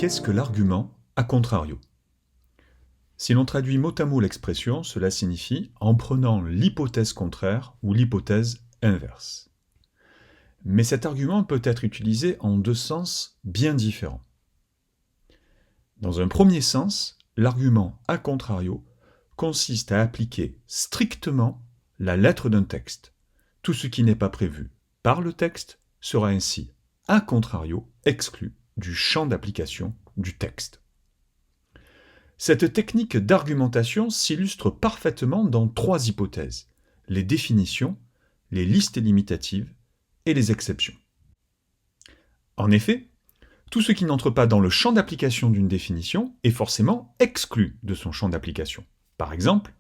Qu'est-ce que l'argument a contrario? Si l'on traduit mot à mot l'expression, cela signifie en prenant l'hypothèse contraire ou l'hypothèse inverse. Mais cet argument peut être utilisé en deux sens bien différents. Dans un premier sens, l'argument a contrario consiste à appliquer strictement la lettre d'un texte. Tout ce qui n'est pas prévu par le texte sera ainsi, a contrario, exclu du champ d'application du texte. Cette technique d'argumentation s'illustre parfaitement dans trois hypothèses: les définitions, les listes limitatives et les exceptions. En effet, tout ce qui n'entre pas dans le champ d'application d'une définition est forcément exclu de son champ d'application. Par exemple,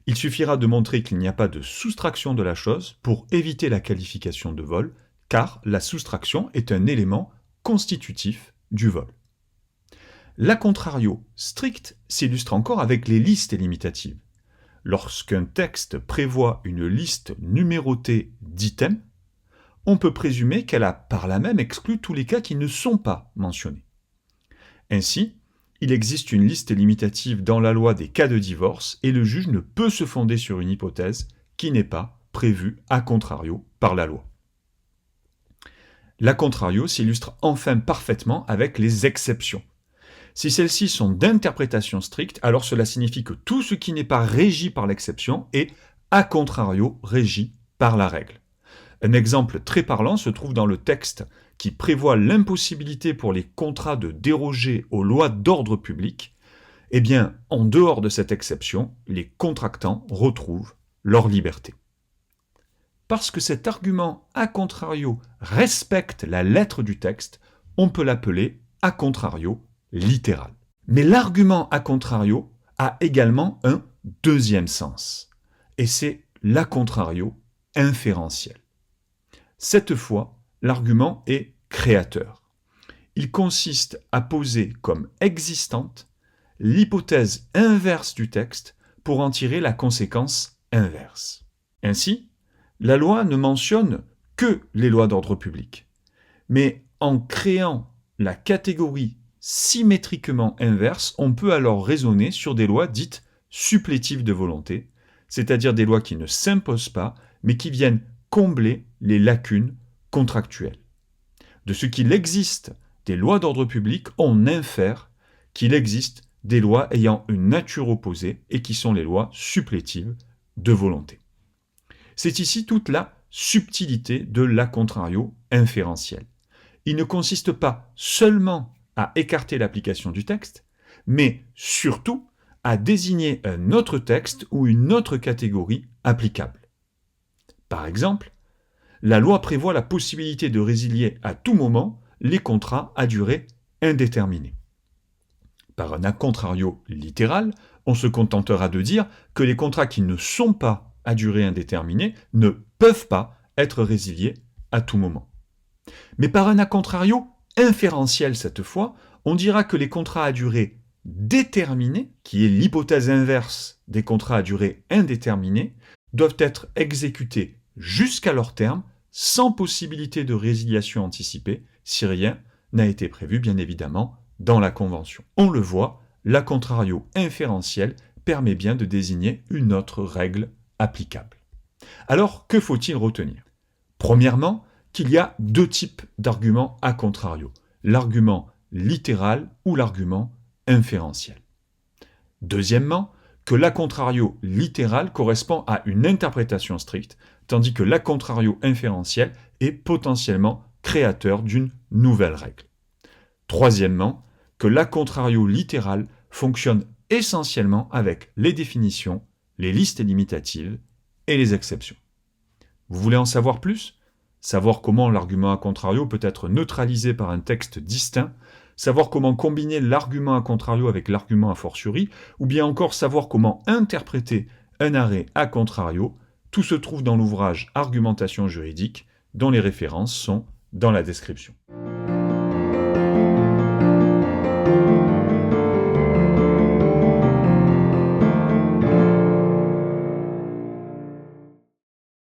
il suffira de montrer qu'il n'y a pas de soustraction de la chose pour éviter la qualification de vol, car la soustraction est un élément constitutif du vol. L'a contrario strict s'illustre encore avec les listes limitatives. Lorsqu'un texte prévoit une liste numérotée d'items, on peut présumer qu'elle a par là même exclu tous les cas qui ne sont pas mentionnés. Ainsi, il existe une liste limitative dans la loi des cas de divorce et le juge ne peut se fonder sur une hypothèse qui n'est pas prévue a contrario par la loi. L'a contrario s'illustre enfin parfaitement avec les exceptions. Si celles-ci sont d'interprétation stricte, alors cela signifie que tout ce qui n'est pas régi par l'exception est a contrario régi par la règle. Un exemple très parlant se trouve dans le texte qui prévoit l'impossibilité pour les contrats de déroger aux lois d'ordre public. Eh bien, en dehors de cette exception, les contractants retrouvent leur liberté. Parce que cet argument a contrario respecte la lettre du texte, on peut l'appeler a contrario littéral. Mais l'argument a contrario a également un deuxième sens, et c'est l'a contrario inférentiel. Cette fois, l'argument est créateur. Il consiste à poser comme existante l'hypothèse inverse du texte pour en tirer la conséquence inverse. Ainsi, la loi ne mentionne que les lois d'ordre public, mais en créant la catégorie symétriquement inverse, on peut alors raisonner sur des lois dites supplétives de volonté, c'est-à-dire des lois qui ne s'imposent pas, mais qui viennent combler les lacunes contractuelles. De ce qu'il existe des lois d'ordre public, on infère qu'il existe des lois ayant une nature opposée et qui sont les lois supplétives de volonté. C'est ici toute la subtilité de l'a contrario inférentiel. Il ne consiste pas seulement à écarter l'application du texte, mais surtout à désigner un autre texte ou une autre catégorie applicable. Par exemple, la loi prévoit la possibilité de résilier à tout moment les contrats à durée indéterminée. Par un a contrario littéral, on se contentera de dire que les contrats qui ne sont pas à durée indéterminée ne peuvent pas être résiliés à tout moment. Mais par un a contrario inférentiel cette fois, on dira que les contrats à durée déterminée, qui est l'hypothèse inverse des contrats à durée indéterminée, doivent être exécutés jusqu'à leur terme, sans possibilité de résiliation anticipée, si rien n'a été prévu, bien évidemment, dans la Convention. On le voit, l'a contrario inférentiel permet bien de désigner une autre règle applicable. Alors, que faut-il retenir? Premièrement, qu'il y a deux types d'arguments a contrario, l'argument littéral ou l'argument inférentiel. Deuxièmement, que l'a contrario littéral correspond à une interprétation stricte, tandis que l'a contrario inférentiel est potentiellement créateur d'une nouvelle règle. Troisièmement, que l'a contrario littéral fonctionne essentiellement avec les définitions, les listes limitatives et les exceptions. Vous voulez en savoir plus? Savoir comment l'argument a contrario peut être neutralisé par un texte distinct, savoir comment combiner l'argument a contrario avec l'argument a fortiori, ou bien encore savoir comment interpréter un arrêt a contrario, tout se trouve dans l'ouvrage Argumentation juridique, dont les références sont dans la description.